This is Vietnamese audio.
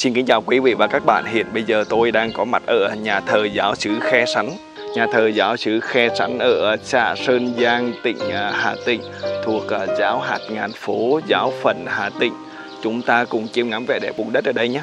Xin kính chào quý vị và các bạn. Hiện bây giờ tôi đang có mặt ở nhà thờ giáo xứ Khe Sắn. Nhà thờ giáo xứ Khe Sắn ở xã Sơn Giang, tỉnh Hà Tĩnh, thuộc giáo hạt Ngàn Phố, giáo phận Hà Tĩnh. Chúng ta cùng chiêm ngắm vẻ đẹp vùng đất ở đây nhé.